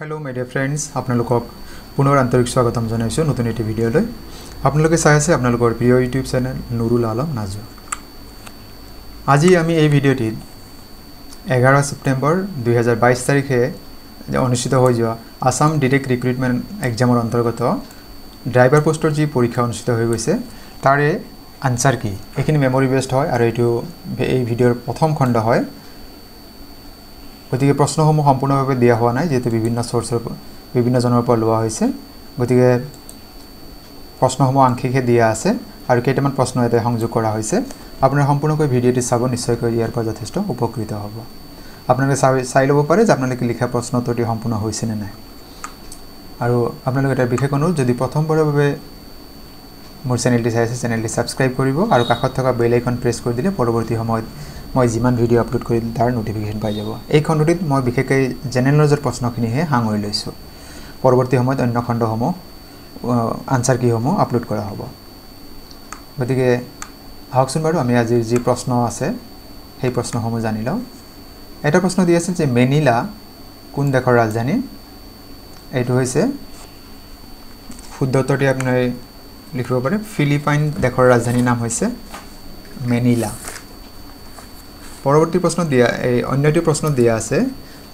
hello my dear friends আপোনালোকক পুনৰ আন্তৰিক স্বাগতম জনাইছো নতুন এটি ভিডিঅলৈ আপোনালোকে চাই আছে আপোনালোকৰ প্ৰিয় ইউটিউব চেনেল নুৰুল আলম নাজু আজি আমি এই ভিডিঅটিত 11 সেপ্টেম্বৰ 2022 তাৰিখে অনুষ্ঠিত হৈ যোৱা আসাম ডাইৰেক্ট ৰিক্ৰুটমেন্ট এক্সামৰ অন্তৰ্গত ড্ৰাইভাৰ পোষ্টৰ যি পৰীক্ষা অনুষ্ঠিত হৈ গৈছে তাৰে আনসাৰ কি এখিনি মেমৰি বেসড হয় আৰু এই ভিডিঅৰ প্ৰথম খণ্ড হয় গতিকে প্ৰশ্নসমূহ সম্পূৰ্ণভাৱে দিয়া হোৱা নাই যেতে বিভিন্ন সোৰ্সৰ বিভিন্ন জনৰ পৰা লোৱা হৈছে গতিকে প্ৰশ্নসমূহ আংশিকভাৱে দিয়া আছে আৰু কেইটামান প্ৰশ্ন এতে সংযোগ কৰা হৈছে আপোনাৰ সম্পূৰ্ণকৈ ভিডিঅটি চাব নিশ্চয়কৈ ইয়াৰ পৰা যথেষ্ট উপকৃত হ'ব আপোনালোকে চাই ল'ব পাৰে যে আপোনালোকে লিখা প্ৰশ্ন উত্তৰটি সম্পূৰ্ণ হৈছে নে নাই আৰু আপোনালোকে এটা বিশেষ অনুৰোধ যদি প্ৰথমবাৰৰ বাবে মোৰ চেনেলটি চাই আছে চেনেলটি সাবস্ক্ৰাইব কৰিব আৰু কাষত থকা বেল আইকন প্ৰেছ কৰি দিলে পৰৱৰ্তী সময়ত মই যিমান ভিডিও আপলোড কৰিম তাৰ নোটিফিকেশন পাই যাব এই খণ্ডটিত মই বিশেষকৈ জেনেৰেল নলেজৰ প্ৰশ্নখিনিহে হাঙৰি লৈছো পৰৱৰ্তী সময়ত অন্য খণ্ডসমূহ আনসাৰ কি সমূহ আপলোড কৰা হ'ব গতিকে আহকচোন বাৰু আমি আজিৰ যি প্ৰশ্ন আছে সেই প্ৰশ্নসমূহ জানি লওঁ এটা প্ৰশ্ন দি আছে যে মেনিলা কোন দেশৰ ৰাজধানী এইটো হৈছে শুদ্ধ উত্তৰটি আপুনি লিখিব পাৰে ফিলিপাইন দেশৰ ৰাজধানীৰ নাম হৈছে মেনিলা পৰৱৰ্তী প্ৰশ্ন দিয়া এই অন্যটি প্ৰশ্ন দিয়া আছে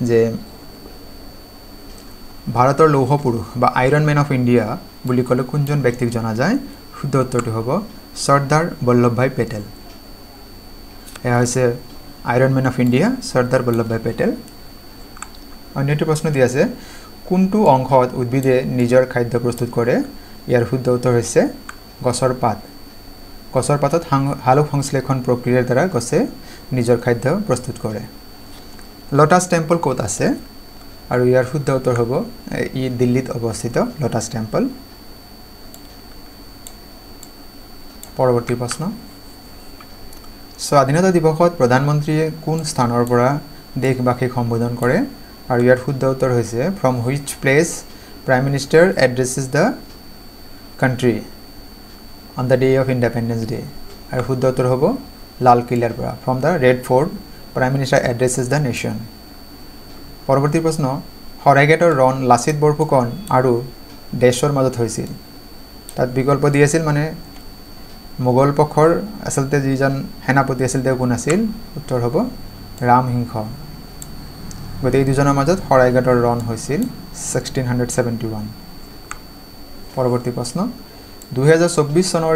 যে ভাৰতৰ লৌহ পুৰুষ বা আইৰন ম্যান অফ ইন্ডিয়া বুলি ক'লে কোনজন ব্যক্তিক জনা যায় শুদ্ধ উত্তৰটি হ'ব সৰ্দাৰ বল্লভভাই পেটেল এয়া হৈছে iron man of India Sardar Vallabhbhai Patel অন্যটি প্ৰশ্ন দিয়া আছে কোনটো অংশত উদ্ভিদে নিজৰ খাদ্য প্ৰস্তুত কৰে ইয়াৰ শুদ্ধ উত্তৰ হৈছে গছৰ পাত গছৰ পাতত হালুক সংশ্লেষণ প্ৰক্ৰিয়াৰ দ্বাৰা গছে নিজৰ খাদ্য প্ৰস্তুত কৰে লোটাস টেম্পল কোত আছে আৰু ইয়াৰ শুদ্ধ উত্তৰ হ'ব ই দিল্লীত অৱস্থিত লোটাস টেম্পল পৰৱৰ্তী প্ৰশ্ন স্বাধীনতা দিৱসত প্ৰধানমন্ত্ৰীয়ে কোন স্থানৰ পৰা দেশবাসীক সম্বোধন কৰে আৰু ইয়াৰ শুদ্ধ উত্তৰ হৈছে from which place prime minister এড্ৰেছেছ the country on the day of independence day আৰু শুদ্ধ উত্তৰ হ'ব লাল কিলাৰ পৰা from the red fort prime minister addresses the nation পৰৱৰ্তী প্ৰশ্ন হৰাইঘাটৰ ৰণ লাচিত বৰফুকন আৰু দেশৰ মাজত হৈছিল তাত বিকল্প দি আছিল মানে মোগল পক্ষৰ আসলতে যিজন সেনাপতি আছিল তেওঁ কোন আছিল উত্তৰ হ'ব ৰামসিংহ গতিকে দুজনৰ মাজত হৰাইঘাটৰ ৰণ হৈছিল 1671 পৰৱৰ্তী প্ৰশ্ন 2024 চনৰ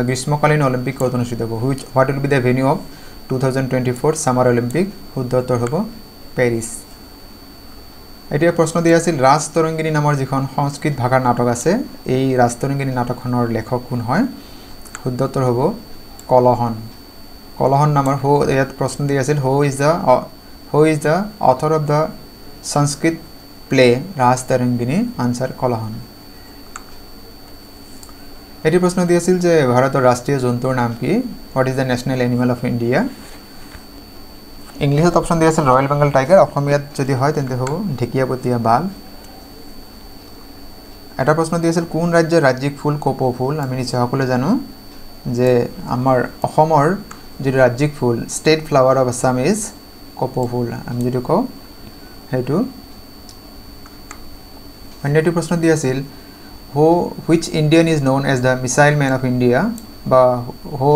গ্ৰীষ্মকালীন অলিম্পিক ক'ত অনুষ্ঠিত হ'ব what will be the venue of 2024 summer Olympic শুদ্ধ উত্তৰ হ'ব পেৰিছ এতিয়া প্ৰশ্ন দিয়া আছিল ৰাজতৰংগিনী নামৰ যিখন সংস্কৃত ভাষাৰ নাটক আছে এই ৰাজতৰংগিনী নাটকখনৰ লেখক কোন হয় শুদ্ধ উত্তৰ হ'ব কলহন নামৰ ইয়াত প্ৰশ্ন দিয়া আছিল who is the author of the Sanskrit play Rajatarangini answer Kalhana এটি প্ৰশ্ন দি আছিল যে ভাৰতৰ ৰাষ্ট্ৰীয় জন্তুৰ নাম কি what is the national animal of India ইংলিছত অপশ্যন দি আছিল ৰয়েল বেংগল টাইগাৰ অসমীয়াত যদি হয় তেন্তে হ'ব ঢেকিয়াপতীয়া বাঘ এটা প্ৰশ্ন দি আছিল কোন ৰাজ্যৰ ৰাজ্যিক ফুল কপৌ ফুল আমি নিশ্চয় সকলোৱে জানো যে আমাৰ অসমৰ যি ৰাজ্যিক ফুল state flower of Assam is কপৌ ফুল আমি যদি কওঁ সেইটো অন্যটি প্ৰশ্ন দি আছিল which Indian is known as the missile man of India বা who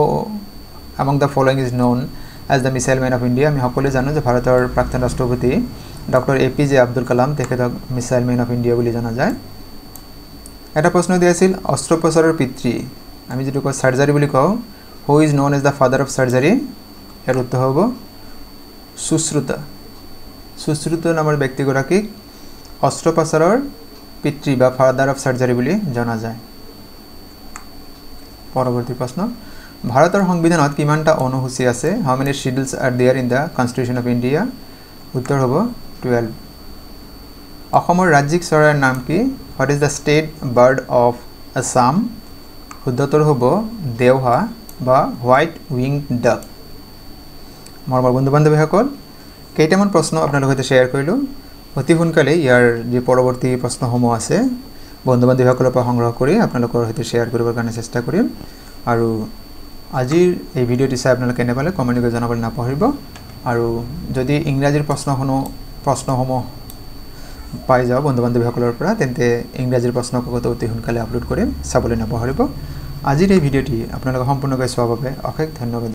among the following is known as the missile man of India আমি সকলোৱে জানো যে ভাৰতৰ প্ৰাক্তন ৰাষ্ট্ৰপতি ডক্টৰ এপিজে আব্দুল কালাম তেখেতক মিছাইল ম্যান অফ ইণ্ডিয়া বুলি জনা যায় এটা প্ৰশ্ন দিয়া আছিল অস্ত্ৰোপচাৰৰ পিতৃ আমি যেটো কওঁ সাৰ্জাৰী বুলি কওঁ who is known as the father of surgery ইয়াৰ উত্তৰ হ'ব সুশ্ৰুত নামৰ ব্যক্তিগৰাকীক অস্ত্ৰোপচাৰৰ পিতৃ বা ফাদাৰ অফ সাৰ্জাৰী বুলি জনা যায় পৰৱৰ্তী প্ৰশ্ন ভাৰতৰ সংবিধানত কিমানটা অনুসূচী আছে how many schedules are there in the constitution of India উত্তৰ হ'ব 12 অসমৰ ৰাজ্যিক চৰাইৰ নাম কি what is the state bird of Assam শুদ্ধ উত্তৰ হ'ব দেওহা বা হোৱাইট উইংড ডাক মোৰ বন্ধু বান্ধৱীসকল কেইটামান প্ৰশ্ন আপোনালোকৰ সৈতে শ্বেয়াৰ কৰিলোঁ অতি সোনকালে ইয়াৰ যে পৰৱৰ্তী প্ৰশ্নসমূহ আছে বন্ধু বান্ধৱীসকলৰ পৰা সংগ্ৰহ কৰি আপোনালোকৰ সৈতে শ্বেয়াৰ কৰিবৰ কাৰণে চেষ্টা কৰিম আৰু আজিৰ এই ভিডিঅ'টি চাই আপোনালোকে কেনে পালে কমেণ্ট কৰি জনাবলৈ নাপাহৰিব আৰু যদি ইংৰাজীৰ প্ৰশ্নসমূহ পাই যাওঁ বন্ধু বান্ধৱীসকলৰ পৰা তেন্তে ইংৰাজীৰ প্ৰশ্ন কাকত অতি সোনকালে আপলোড কৰিম চাবলৈ নাপাহৰিব আজিৰ এই ভিডিঅ'টি আপোনালোকে সম্পূৰ্ণকৈ চোৱাৰ বাবে অশেষ ধন্যবাদ